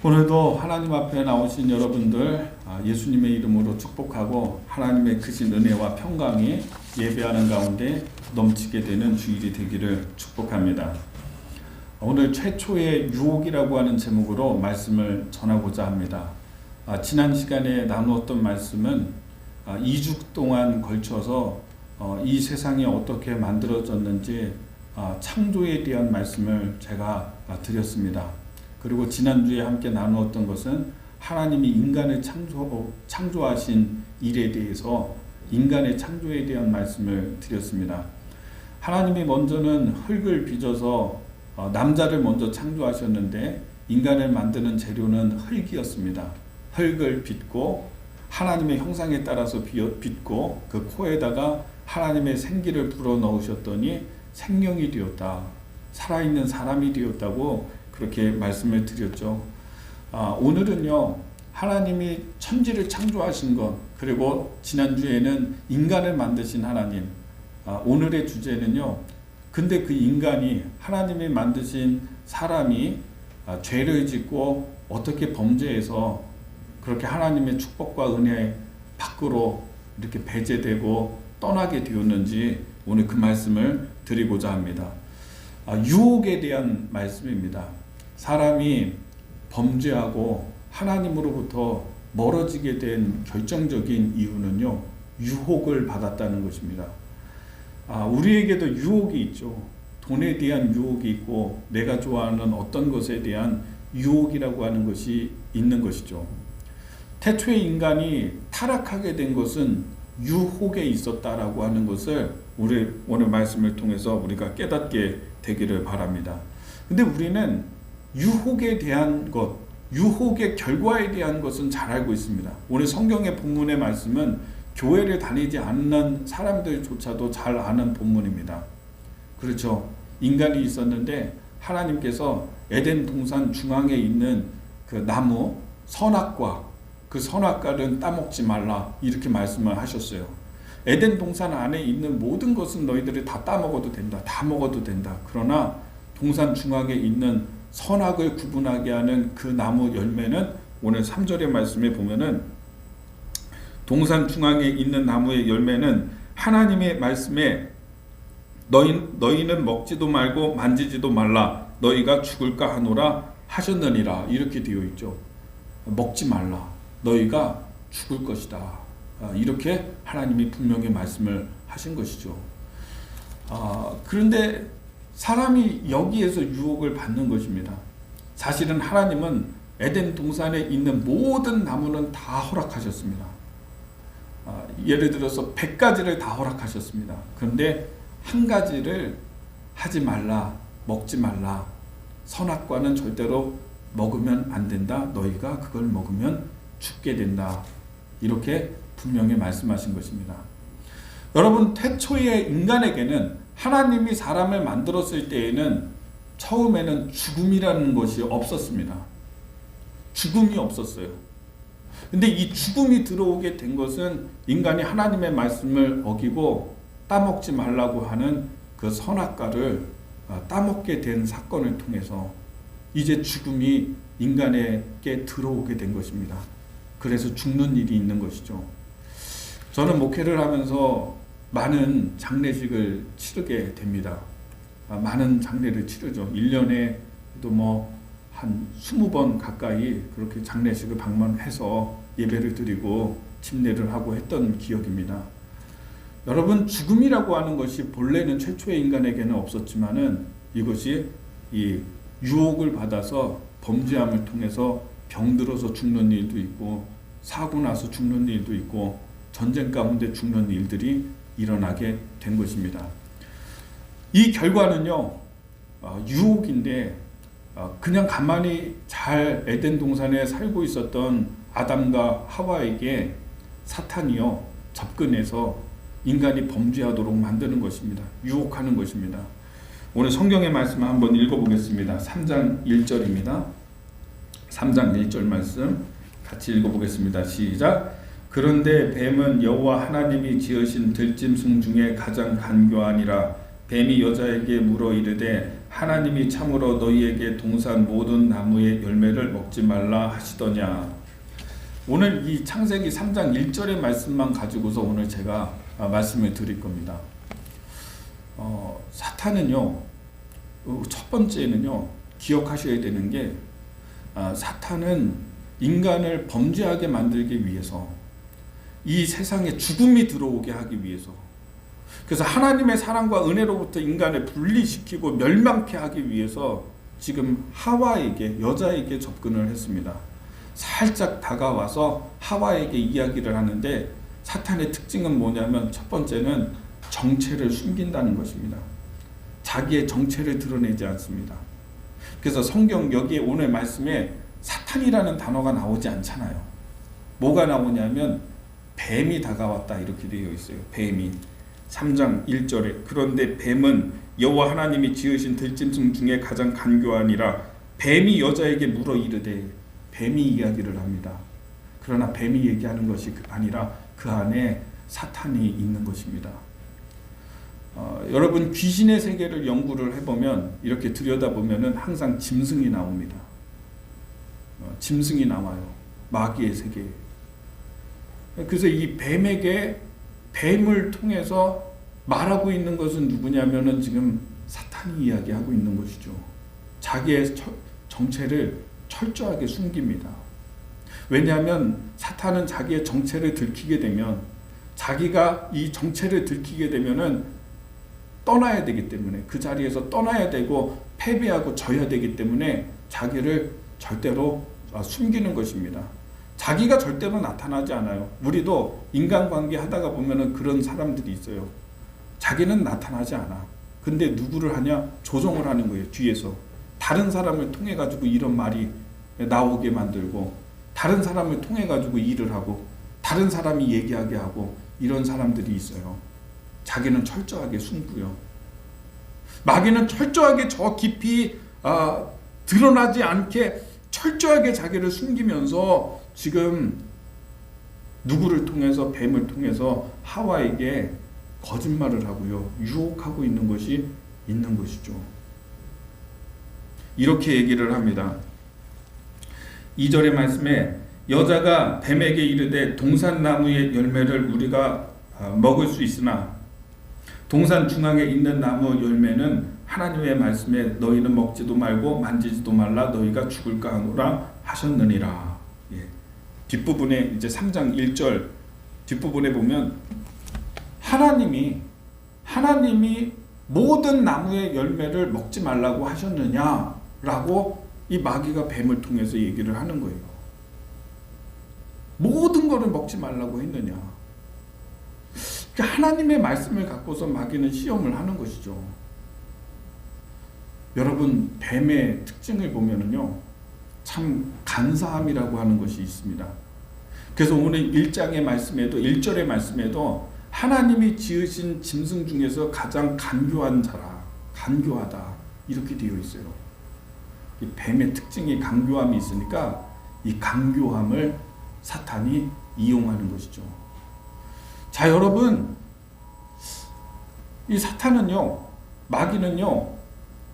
오늘도 하나님 앞에 나오신 여러분들 예수님의 이름으로 축복하고 하나님의 크신 은혜와 평강이 예배하는 가운데 넘치게 되는 주일이 되기를 축복합니다. 오늘 최초의 유혹이라고 하는 제목으로 말씀을 전하고자 합니다. 지난 시간에 나누었던 말씀은 2주 동안 걸쳐서 이 세상이 어떻게 만들어졌는지 창조에 대한 말씀을 제가 드렸습니다. 그리고 지난주에 함께 나누었던 것은 하나님이 인간을 창조하신 일에 대해서 인간의 창조에 대한 말씀을 드렸습니다. 하나님이 먼저는 흙을 빚어서 남자를 먼저 창조하셨는데 인간을 만드는 재료는 흙이었습니다. 흙을 빚고 하나님의 형상에 따라서 빚고 그 코에다가 하나님의 생기를 불어넣으셨더니 생명이 되었다. 살아있는 사람이 되었다고 그렇게 말씀을 드렸죠. 오늘은요, 하나님이 천지를 창조하신 것, 그리고 지난주에는 인간을 만드신 하나님, 오늘의 주제는요, 근데 그 인간이 하나님이 만드신 사람이 죄를 짓고 어떻게 범죄해서 그렇게 하나님의 축복과 은혜 밖으로 이렇게 배제되고 떠나게 되었는지 오늘 그 말씀을 드리고자 합니다. 유혹에 대한 말씀입니다. 사람이 범죄하고 하나님으로부터 멀어지게 된 결정적인 이유는요, 유혹을 받았다는 것입니다. 우리에게도 유혹이 있죠. 돈에 대한 유혹이 있고 내가 좋아하는 어떤 것에 대한 유혹이라고 하는 것이 있는 것이죠. 태초의 인간이 타락하게 된 것은 유혹에 있었다라고 하는 것을 우리 오늘 말씀을 통해서 우리가 깨닫게 되기를 바랍니다. 근데 우리는 유혹에 대한 것, 유혹의 결과에 대한 것은 잘 알고 있습니다. 오늘 성경의 본문의 말씀은 교회를 다니지 않는 사람들조차도 잘 아는 본문입니다. 그렇죠. 인간이 있었는데 하나님께서 에덴 동산 중앙에 있는 그 나무 선악과, 그 선악과는 따먹지 말라 이렇게 말씀을 하셨어요. 에덴 동산 안에 있는 모든 것은 너희들이 다 따먹어도 된다. 다 먹어도 된다. 그러나 동산 중앙에 있는 선악을 구분하게 하는 그 나무 열매는 오늘 3절의 말씀에 보면은 동산 중앙에 있는 나무의 열매는 하나님의 말씀에 너희는 먹지도 말고 만지지도 말라 너희가 죽을까 하노라 하셨느니라 이렇게 되어 있죠. 먹지 말라 너희가 죽을 것이다 이렇게 하나님이 분명히 말씀을 하신 것이죠. 그런데 사람이 여기에서 유혹을 받는 것입니다. 사실은 하나님은 에덴 동산에 있는 모든 나무는 다 허락하셨습니다. 예를 들어서 100가지를 다 허락하셨습니다. 그런데 한 가지를 하지 말라, 먹지 말라. 선악과는 절대로 먹으면 안 된다. 너희가 그걸 먹으면 죽게 된다. 이렇게 분명히 말씀하신 것입니다. 여러분, 태초의 인간에게는 하나님이 사람을 만들었을 때에는 처음에는 죽음이라는 것이 없었습니다. 죽음이 없었어요. 근데 이 죽음이 들어오게 된 것은 인간이 하나님의 말씀을 어기고 따먹지 말라고 하는 그 선악과를 따먹게 된 사건을 통해서 이제 죽음이 인간에게 들어오게 된 것입니다. 그래서 죽는 일이 있는 것이죠. 저는 목회를 하면서 많은 장례식을 치르게 됩니다. 많은 장례를 치르죠. 1년에 또 한 20번 가까이 그렇게 장례식을 방문해서 예배를 드리고 침례를 하고 했던 기억입니다. 여러분, 죽음이라고 하는 것이 본래는 최초의 인간에게는 없었지만은 이것이 이 유혹을 받아서 범죄함을 통해서 병들어서 죽는 일도 있고 사고 나서 죽는 일도 있고 전쟁 가운데 죽는 일들이 일어나게 된 것입니다. 이 결과는요, 유혹인데 그냥 가만히 잘 에덴 동산에 살고 있었던 아담과 하와에게 사탄이요 접근해서 인간이 범죄하도록 만드는 것입니다. 유혹하는 것입니다. 오늘 성경의 말씀을 한번 읽어보겠습니다. 3장 1절입니다. 3장 1절 말씀 같이 읽어보겠습니다. 시작. 그런데 뱀은 여호와 하나님이 지으신 들짐승 중에 가장 간교하니라. 뱀이 여자에게 물어 이르되 하나님이 참으로 너희에게 동산 모든 나무의 열매를 먹지 말라 하시더냐. 오늘 이 창세기 3장 1절의 말씀만 가지고서 오늘 제가 말씀을 드릴 겁니다. 사탄은요, 첫 번째는요, 기억하셔야 되는 게 사탄은 인간을 범죄하게 만들기 위해서, 이 세상에 죽음이 들어오게 하기 위해서, 그래서 하나님의 사랑과 은혜로부터 인간을 분리시키고 멸망케 하기 위해서 지금 하와에게, 여자에게 접근을 했습니다. 살짝 다가와서 하와에게 이야기를 하는데, 사탄의 특징은 뭐냐면 첫 번째는 정체를 숨긴다는 것입니다. 자기의 정체를 드러내지 않습니다. 그래서 성경 여기에 오늘 말씀에 사탄이라는 단어가 나오지 않잖아요. 뭐가 나오냐면 뱀이 다가왔다 이렇게 되어 있어요. 뱀이 3장 1절에 그런데 뱀은 여호와 하나님이 지으신 들짐승 중에 가장 간교하니라. 뱀이 여자에게 물어 이르되, 뱀이 이야기를 합니다. 그러나 뱀이 얘기하는 것이 아니라 그 안에 사탄이 있는 것입니다. 여러분 귀신의 세계를 연구를 해보면 이렇게 들여다보면 항상 짐승이 나옵니다. 짐승이 나와요. 마귀의 세계. 그래서 이 뱀을 통해서 말하고 있는 것은 누구냐면은 지금 사탄이 이야기하고 있는 것이죠. 자기의 정체를 철저하게 숨깁니다. 왜냐하면 사탄은 자기의 정체를 들키게 되면, 자기가 이 정체를 들키게 되면은 떠나야 되기 때문에, 그 자리에서 떠나야 되고 패배하고 져야 되기 때문에 자기를 절대로 숨기는 것입니다. 자기가 절대로 나타나지 않아요. 우리도 인간관계 하다가 보면은 그런 사람들이 있어요. 자기는 나타나지 않아. 근데 누구를 하냐? 조종을 하는 거예요. 뒤에서 다른 사람을 통해 가지고 이런 말이 나오게 만들고, 다른 사람을 통해 가지고 일을 하고, 다른 사람이 얘기하게 하고, 이런 사람들이 있어요. 자기는 철저하게 숨고요. 마귀는 철저하게 저 깊이 드러나지 않게 철저하게 자기를 숨기면서 지금 누구를 통해서, 뱀을 통해서 하와에게 거짓말을 하고요, 유혹하고 있는 것이 있는 것이죠. 이렇게 얘기를 합니다. 2절의 말씀에 여자가 뱀에게 이르되 동산나무의 열매를 우리가 먹을 수 있으나 동산 중앙에 있는 나무 열매는 하나님의 말씀에 너희는 먹지도 말고 만지지도 말라 너희가 죽을까 하노라 하셨느니라. 예. 뒷부분에 이제 3장 1절 뒷부분에 보면 하나님이 모든 나무의 열매를 먹지 말라고 하셨느냐라고 이 마귀가 뱀을 통해서 얘기를 하는 거예요. 모든 거를 먹지 말라고 했느냐. 하나님의 말씀을 갖고서 마귀는 시험을 하는 것이죠. 여러분 뱀의 특징을 보면은요, 참 간사함이라고 하는 것이 있습니다. 그래서 오늘 1장의 말씀에도 1절의 말씀에도 하나님이 지으신 짐승 중에서 가장 간교한 자라, 간교하다 이렇게 되어 있어요. 이 뱀의 특징이 간교함이 있으니까 이 간교함을 사탄이 이용하는 것이죠. 자, 여러분, 이 사탄은요, 마귀는요,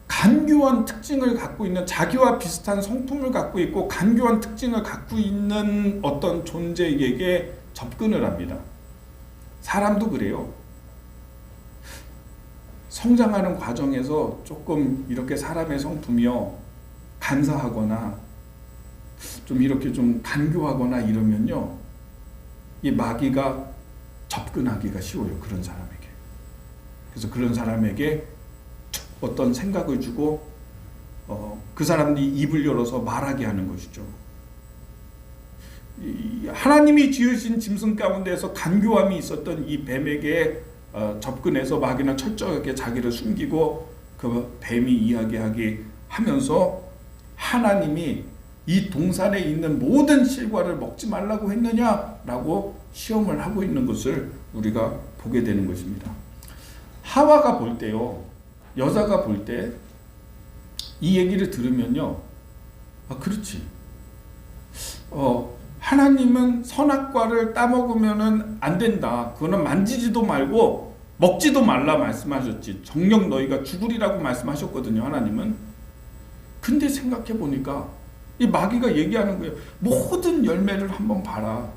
간교한 특징을 갖고 있는, 자기와 비슷한 성품을 갖고 있고 간교한 특징을 갖고 있는 어떤 존재에게 접근을 합니다. 사람도 그래요. 성장하는 과정에서 조금 이렇게 사람의 성품이요, 간사하거나 좀 이렇게 좀 간교하거나 이러면요, 이 마귀가 접근하기가 쉬워요. 그런 사람에게. 그래서 그런 사람에게 어떤 생각을 주고 그 사람이 입을 열어서 말하게 하는 것이죠. 하나님이 지으신 짐승 가운데에서 간교함이 있었던 이 뱀에게 접근해서 마귀는 철저하게 자기를 숨기고 그 뱀이 이야기하게 하면서 하나님이 이 동산에 있는 모든 실과를 먹지 말라고 했느냐라고 시험을 하고 있는 것을 우리가 보게 되는 것입니다. 하와가 볼 때요, 여자가 볼 때 이 얘기를 들으면요, 그렇지. 하나님은 선악과를 따먹으면은 안 된다. 그거는 만지지도 말고 먹지도 말라 말씀하셨지. 정녕 너희가 죽으리라고 말씀하셨거든요, 하나님은. 근데 생각해 보니까 이 마귀가 얘기하는 거예요. 모든 열매를 한번 봐라.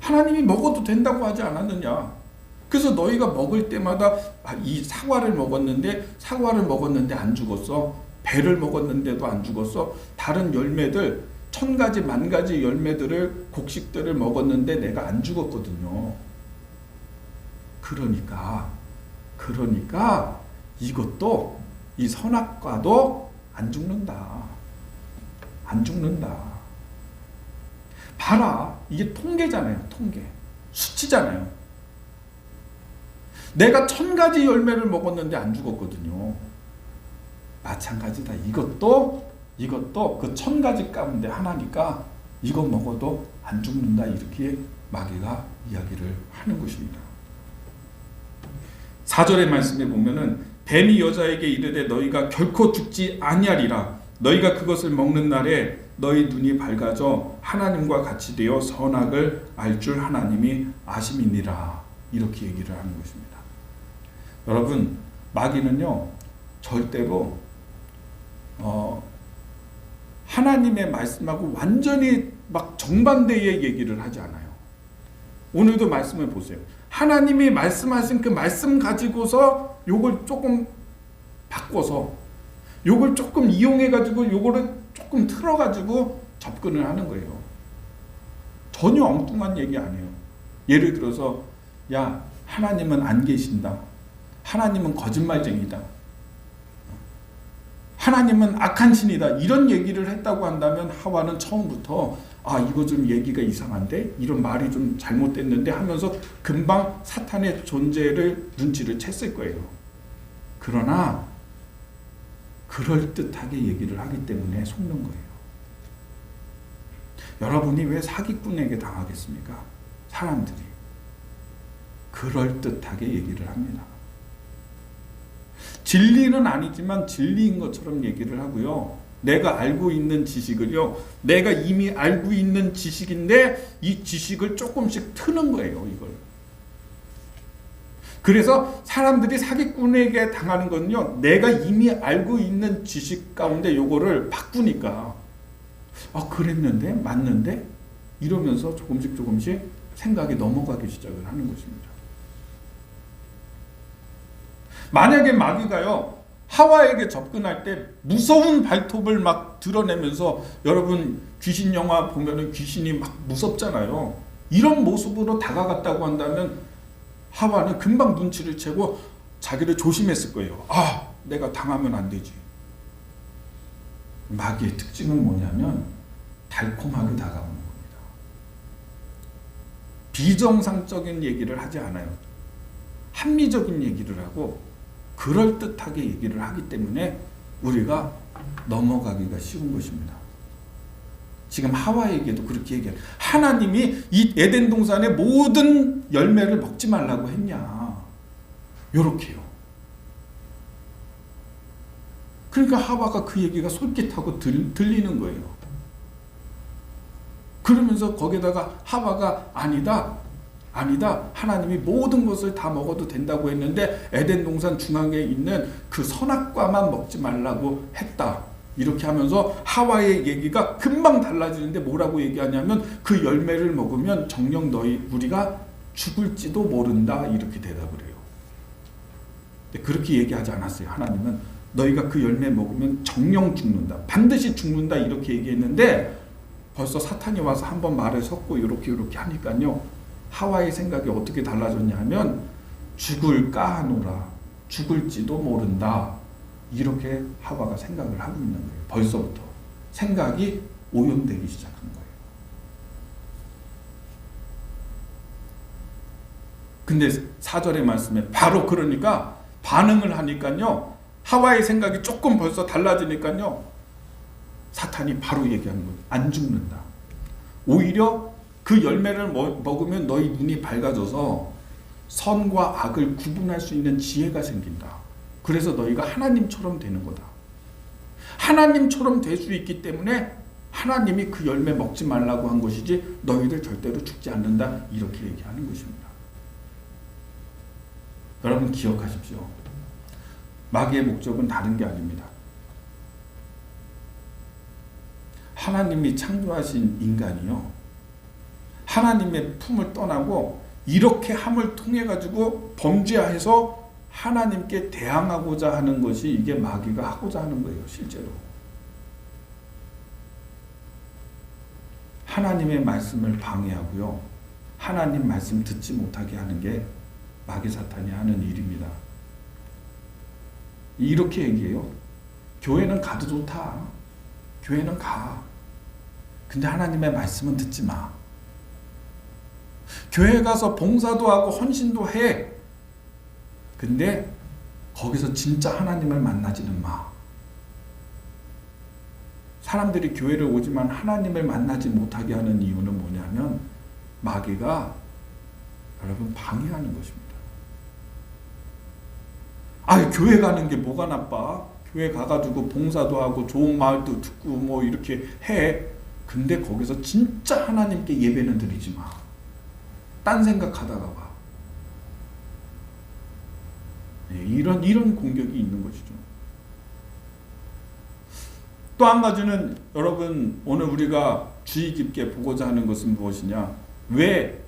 하나님이 먹어도 된다고 하지 않았느냐. 그래서 너희가 먹을 때마다 이 사과를 먹었는데 안 죽었어. 배를 먹었는데도 안 죽었어. 다른 열매들 1000가지 만가지 열매들을 곡식들을 먹었는데 내가 안 죽었거든요. 그러니까 이것도 이 선악과도 안 죽는다. 안 죽는다. 봐라. 이게 통계잖아요. 통계. 수치잖아요. 내가 1000가지 열매를 먹었는데 안 죽었거든요. 마찬가지다. 이것도 그 1000가지 가운데 하나니까 이거 먹어도 안 죽는다. 이렇게 마귀가 이야기를 하는 것입니다. 4절의 말씀에 보면은 뱀이 여자에게 이르되 너희가 결코 죽지 아니하리라. 너희가 그것을 먹는 날에 너희 눈이 밝아져 하나님과 같이 되어 선악을 알 줄 하나님이 아심이니라. 이렇게 얘기를 하는 것입니다. 여러분, 마귀는요 절대로 하나님의 말씀하고 완전히 막 정반대의 얘기를 하지 않아요. 오늘도 말씀을 보세요. 하나님이 말씀하신 그 말씀 가지고서 요걸 조금 바꿔서 요걸 조금 이용해가지고 요거를 조금 틀어가지고 접근을 하는 거예요. 전혀 엉뚱한 얘기 아니에요. 예를 들어서 야, 하나님은 안 계신다. 하나님은 거짓말쟁이다. 하나님은 악한 신이다. 이런 얘기를 했다고 한다면 하와는 처음부터 이거 좀 얘기가 이상한데? 이런 말이 좀 잘못됐는데? 하면서 금방 사탄의 존재를 눈치를 챘을 거예요. 그러나 그럴듯하게 얘기를 하기 때문에 속는 거예요. 여러분이 왜 사기꾼에게 당하겠습니까? 사람들이 그럴듯하게 얘기를 합니다. 진리는 아니지만 진리인 것처럼 얘기를 하고요. 내가 알고 있는 지식을요, 내가 이미 알고 있는 지식인데 이 지식을 조금씩 트는 거예요, 이걸. 그래서 사람들이 사기꾼에게 당하는 건요, 내가 이미 알고 있는 지식 가운데 요거를 바꾸니까 그랬는데? 맞는데? 이러면서 조금씩 생각이 넘어가기 시작을 하는 것입니다. 만약에 마귀가요, 하와에게 접근할 때 무서운 발톱을 막 드러내면서, 여러분 귀신 영화 보면은 귀신이 막 무섭잖아요. 이런 모습으로 다가갔다고 한다면 하와는 금방 눈치를 채고 자기를 조심했을 거예요. 내가 당하면 안 되지. 마귀의 특징은 뭐냐면 달콤하게 다가오는 겁니다. 비정상적인 얘기를 하지 않아요. 합리적인 얘기를 하고 그럴듯하게 얘기를 하기 때문에 우리가 넘어가기가 쉬운 것입니다. 지금 하와에게도 그렇게 얘기해요. 하나님이 이 에덴 동산의 모든 열매를 먹지 말라고 했냐. 요렇게요. 그러니까 하와가 그 얘기가 솔깃하고 들리는 거예요. 그러면서 거기다가 하와가 아니다. 하나님이 모든 것을 다 먹어도 된다고 했는데 에덴 동산 중앙에 있는 그 선악과만 먹지 말라고 했다. 이렇게 하면서 하와의 얘기가 금방 달라지는데 뭐라고 얘기하냐면 그 열매를 먹으면 정녕 우리가 죽을지도 모른다. 이렇게 대답을 해요. 근데 그렇게 얘기하지 않았어요. 하나님은 너희가 그 열매 먹으면 정녕 죽는다. 반드시 죽는다. 이렇게 얘기했는데 벌써 사탄이 와서 한번 말을 섞고 이렇게 하니까요. 하와의 생각이 어떻게 달라졌냐 하면 죽을까 하노라. 죽을지도 모른다. 이렇게 하와가 생각을 하고 있는 거예요. 벌써부터 생각이 오염되기 시작한 거예요. 근데 4절의 말씀에 바로 그러니까 반응을 하니까요. 하와의 생각이 조금 벌써 달라지니까요. 사탄이 바로 얘기하는 거예요. 안 죽는다. 오히려 그 열매를 먹으면 너희 눈이 밝아져서 선과 악을 구분할 수 있는 지혜가 생긴다. 그래서 너희가 하나님처럼 되는 거다. 하나님처럼 될 수 있기 때문에 하나님이 그 열매 먹지 말라고 한 것이지 너희들 절대로 죽지 않는다. 이렇게 얘기하는 것입니다. 여러분 기억하십시오. 마귀의 목적은 다른 게 아닙니다. 하나님이 창조하신 인간이요, 하나님의 품을 떠나고 이렇게 함을 통해 가지고 범죄해서 하나님께 대항하고자 하는 것이 이게 마귀가 하고자 하는 거예요. 실제로 하나님의 말씀을 방해하고요, 하나님 말씀 듣지 못하게 하는 게 마귀 사탄이 하는 일입니다. 이렇게 얘기해요. 교회는 가도 좋다. 교회는 가. 근데 하나님의 말씀은 듣지 마. 교회 가서 봉사도 하고 헌신도 해. 근데 거기서 진짜 하나님을 만나지는 마. 사람들이 교회를 오지만 하나님을 만나지 못하게 하는 이유는 뭐냐면 마귀가 여러분 방해하는 것입니다. 교회 가는 게 뭐가 나빠? 교회 가가지고 봉사도 하고 좋은 말도 듣고 뭐 이렇게 해. 근데 거기서 진짜 하나님께 예배는 드리지 마. 딴 생각하다가 와. 이런 공격이 있는 것이죠. 또 한 가지는 여러분 오늘 우리가 주의 깊게 보고자 하는 것은 무엇이냐? 왜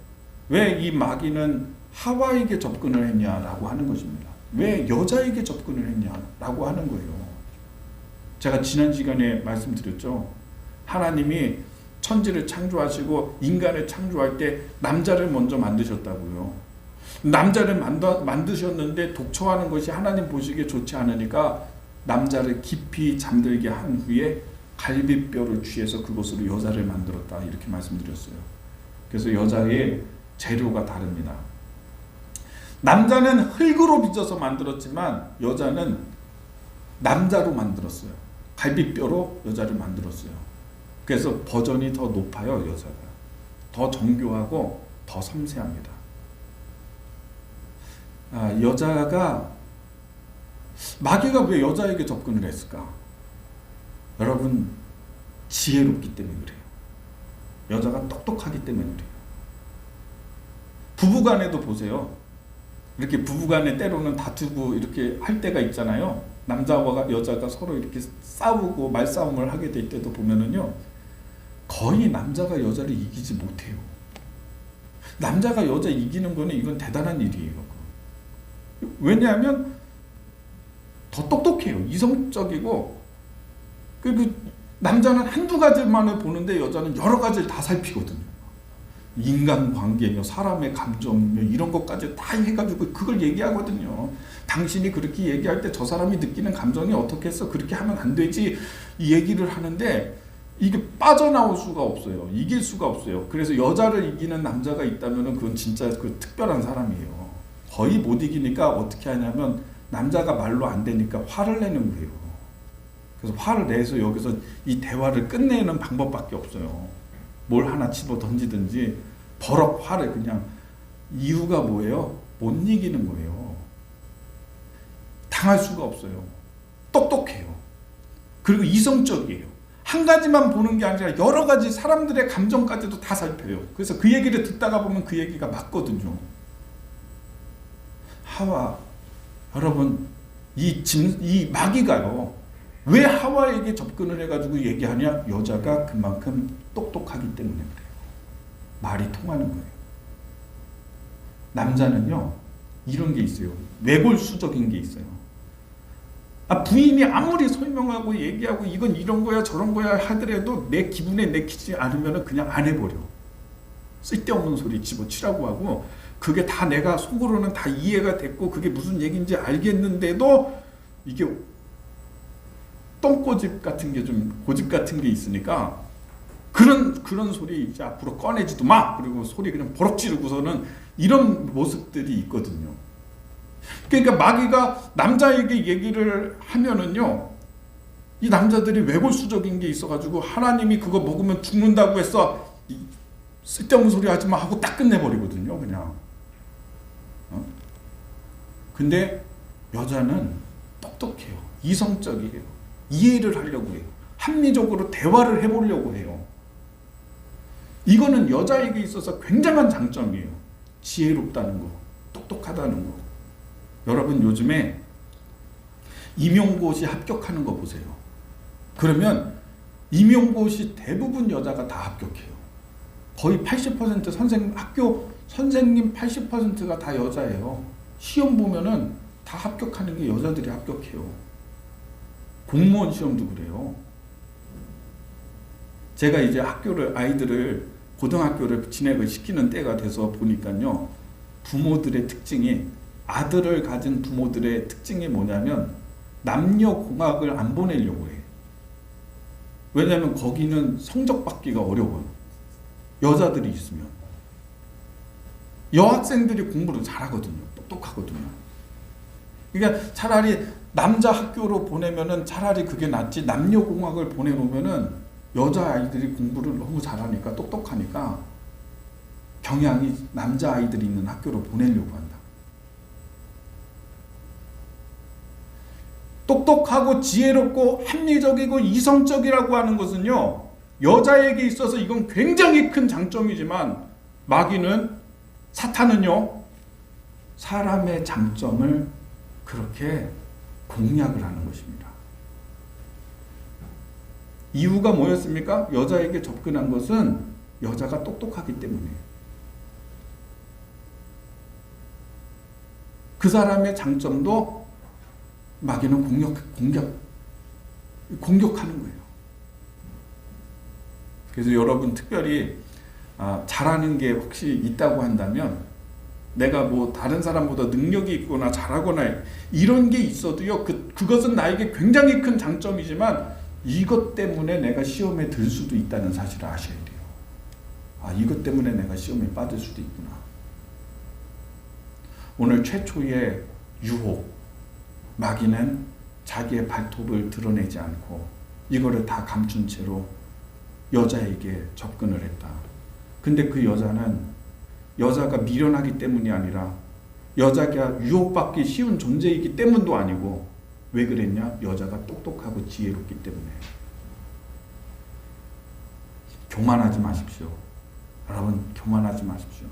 이 마귀는 하와에게 접근을 했냐라고 하는 것입니다. 왜 여자에게 접근을 했냐라고 하는 거예요. 제가 지난 시간에 말씀드렸죠. 하나님이 천지를 창조하시고 인간을 창조할 때 남자를 먼저 만드셨다고요. 남자를 만드셨는데 독초하는 것이 하나님 보시기에 좋지 않으니까 남자를 깊이 잠들게 한 후에 갈비뼈를 취해서 그것으로 여자를 만들었다, 이렇게 말씀드렸어요. 그래서 여자의 재료가 다릅니다. 남자는 흙으로 빚어서 만들었지만 여자는 남자로 만들었어요. 갈비뼈로 여자를 만들었어요. 그래서 버전이 더 높아요. 여자가 더 정교하고 더 섬세합니다. 여자가 마귀가 왜 여자에게 접근을 했을까? 여러분 지혜롭기 때문에 그래요. 여자가 똑똑하기 때문에 그래요. 부부간에도 보세요. 이렇게 부부간에 때로는 다투고 이렇게 할 때가 있잖아요. 남자와 여자가 서로 이렇게 싸우고 말싸움을 하게 될 때도 보면은요, 거의 남자가 여자를 이기지 못해요. 남자가 여자 이기는 거는 이건 대단한 일이에요. 왜냐하면 더 똑똑해요. 이성적이고, 그 남자는 한두 가지만을 보는데 여자는 여러 가지를 다 살피거든요. 인간관계며 사람의 감정이며 이런 것까지 다 해가지고 그걸 얘기하거든요. 당신이 그렇게 얘기할 때 저 사람이 느끼는 감정이 어떻게 해서 그렇게 하면 안 되지, 이 얘기를 하는데 이게 빠져나올 수가 없어요. 이길 수가 없어요. 그래서 여자를 이기는 남자가 있다면 그건 진짜 그 특별한 사람이에요. 거의 못 이기니까 어떻게 하냐면 남자가 말로 안 되니까 화를 내는 거예요. 그래서 화를 내서 여기서 이 대화를 끝내는 방법밖에 없어요. 뭘 하나 집어 던지든지 버럭 화를 그냥. 이유가 뭐예요? 못 이기는 거예요. 당할 수가 없어요. 똑똑해요. 그리고 이성적이에요. 한 가지만 보는 게 아니라 여러 가지 사람들의 감정까지도 다 살펴요. 그래서 그 얘기를 듣다가 보면 그 얘기가 맞거든요. 하와, 여러분 이 마귀가요, 왜 하와에게 접근을 해가지고 얘기하냐? 여자가 그만큼 똑똑하기 때문에 그래요. 말이 통하는 거예요. 남자는요, 이런 게 있어요. 외골수적인 게 있어요. 부인이 아무리 설명하고 얘기하고 이건 이런 거야 저런 거야 하더라도 내 기분에 내키지 않으면 그냥 안 해버려. 쓸데없는 소리 집어치라고 하고, 그게 다 내가 속으로는 다 이해가 됐고 그게 무슨 얘기인지 알겠는데도 이게 똥꼬집 같은 게 좀 고집 같은 게 있으니까 그런 소리 이제 앞으로 꺼내지도 마. 그리고 소리 그냥 버럭 지르고서는 이런 모습들이 있거든요. 그러니까 마귀가 남자에게 얘기를 하면은요, 이 남자들이 외골수적인 게 있어가지고 하나님이 그거 먹으면 죽는다고 해서 쓸데없는 소리 하지 마 하고 딱 끝내버리거든요. 그냥. 근데 여자는 똑똑해요. 이성적이에요. 이해를 하려고 해요. 합리적으로 대화를 해보려고 해요. 이거는 여자에게 있어서 굉장한 장점이에요. 지혜롭다는 거, 똑똑하다는 거. 여러분 요즘에 임용고시 합격하는 거 보세요. 그러면 임용고시 대부분 여자가 다 합격해요. 거의 80% 학교 선생님 80%가 다 여자예요. 시험 보면은 다 합격하는 게 여자들이 합격해요. 공무원 시험도 그래요. 제가 이제 아이들을 고등학교를 진학을 시키는 때가 돼서 보니까요. 부모들의 특징이, 아들을 가진 부모들의 특징이 뭐냐면 남녀 공학을 안 보내려고 해. 왜냐하면 거기는 성적 받기가 어려워요. 여자들이 있으면. 여학생들이 공부를 잘하거든요. 똑똑하거든요. 그러니까 차라리 남자 학교로 보내면은 차라리 그게 낫지, 남녀 공학을 보내놓으면은 여자아이들이 공부를 너무 잘하니까, 똑똑하니까 경향이 남자아이들이 있는 학교로 보내려고 한다. 똑똑하고 지혜롭고 합리적이고 이성적이라고 하는 것은요, 여자에게 있어서 이건 굉장히 큰 장점이지만 마귀는, 사탄은요, 사람의 장점을 그렇게 공략을 하는 것입니다. 이유가 뭐였습니까? 여자에게 접근한 것은 여자가 똑똑하기 때문에. 그 사람의 장점도 마귀는 공격하는 거예요. 그래서 여러분 특별히 잘하는 게 혹시 있다고 한다면, 내가 뭐 다른 사람보다 능력이 있거나 잘하거나 이런 게 있어도요, 그것은 나에게 굉장히 큰 장점이지만 이것 때문에 내가 시험에 들 수도 있다는 사실을 아셔야 돼요. 이것 때문에 내가 시험에 빠질 수도 있구나. 오늘 최초의 유혹, 마귀는 자기의 발톱을 드러내지 않고 이거를 다 감춘 채로 여자에게 접근을 했다. 근데 그 여자가 미련하기 때문이 아니라 여자가 유혹받기 쉬운 존재이기 때문도 아니고, 왜 그랬냐? 여자가 똑똑하고 지혜롭기 때문에. 교만하지 마십시오. 여러분, 교만하지 마십시오.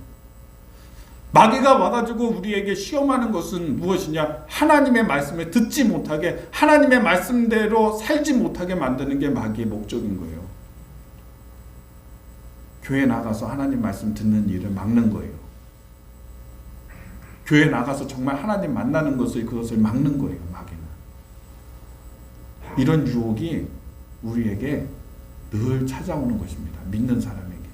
마귀가 와가지고 우리에게 시험하는 것은 무엇이냐? 하나님의 말씀을 듣지 못하게, 하나님의 말씀대로 살지 못하게 만드는 게 마귀의 목적인 거예요. 교회 나가서 하나님 말씀 듣는 일을 막는 거예요. 교회 나가서 정말 하나님 만나는 그것을 막는 거예요, 마귀는. 이런 유혹이 우리에게 늘 찾아오는 것입니다. 믿는 사람에게.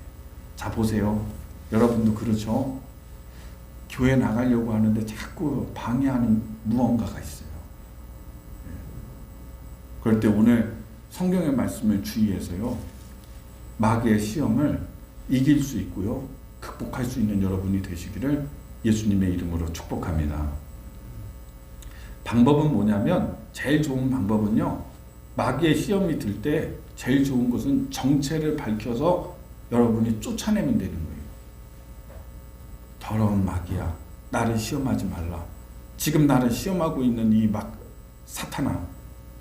자, 보세요. 여러분도 그렇죠? 교회 나가려고 하는데 자꾸 방해하는 무언가가 있어요. 그럴 때 오늘 성경의 말씀을 주의해서요, 마귀의 시험을 이길 수 있고요, 극복할 수 있는 여러분이 되시기를 예수님의 이름으로 축복합니다. 방법은 뭐냐면, 제일 좋은 방법은요, 마귀의 시험이 들 때 제일 좋은 것은 정체를 밝혀서 여러분이 쫓아내면 되는 거예요. 더러운 마귀야, 나를 시험하지 말라. 지금 나를 시험하고 있는 이 사탄아,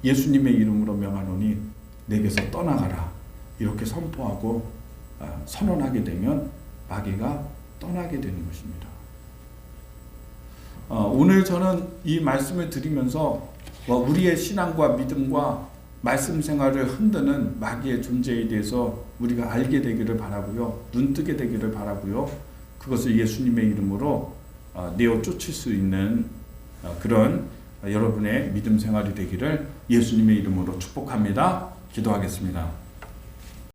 예수님의 이름으로 명하노니 내게서 떠나가라. 이렇게 선포하고 선언하게 되면 마귀가 떠나게 되는 것입니다. 오늘 저는 이 말씀을 드리면서 우리의 신앙과 믿음과 말씀 생활을 흔드는 마귀의 존재에 대해서 우리가 알게 되기를 바라고요, 눈뜨게 되기를 바라고요, 그것을 예수님의 이름으로 내어 쫓을 수 있는 그런 여러분의 믿음 생활이 되기를 예수님의 이름으로 축복합니다. 기도하겠습니다.